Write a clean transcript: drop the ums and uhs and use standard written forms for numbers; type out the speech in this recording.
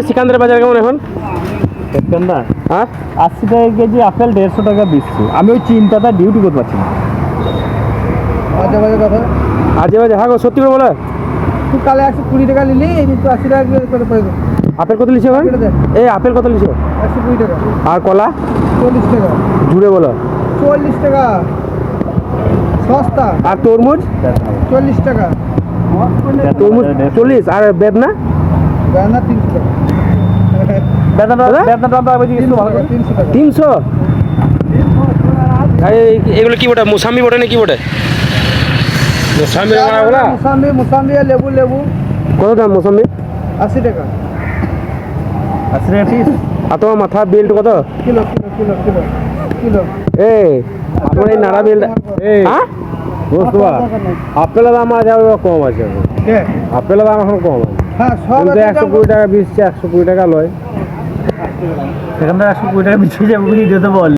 সিকান্দার বাজার কেমন এখন? হ্যাঁ 80 টাকা কেজি আপেল, 150 টাকা বিক্রি। আমি ওই চিন্তাটা ডিউটি করতে পারছি না। আজে বাজে কথা। আজে বাজে হ্যাঁ সত্যি করে বলো। তুই কালে 120 টাকা নিলি, কিন্তু 80 টাকা করে পড়ে গেল। আপেল কত লিছো ভাই? এই আপেল কত লিছো? 120 টাকা। আর কলা? 40 টাকা। জুড়ে বলো। 40 টাকা সস্তা। আর তরমুজ? 40 টাকা। তরমুজ 40 আর বেদনা? বেদনা 300 টাকা। বেদনাটা বেশি কিছু ভালো করে 300 টাকা। 300? আরে এগুলো কি বটে? মোসাম্বি বটে না কি বটে? মোসাম্বি মারাগুলা? মুসাম্বি আর লেবু। কত দাম মোসাম্বি? 80 টাকা। 80 টাকা পিস। আর তোমার মাথা বেল্ট কত? কিলো। এই তোমার এই নাড়া বেল্ট হ্যাঁ আপেলের দাম আছে কম আছে এখন। আপেলের দাম এখন কম আছে। হ্যাঁ সব কিন্তু 120 টাকা বেচছে, 120 টাকা লয়। সেখান থেকে 120 টাকা বিক্রি যাবে, বল।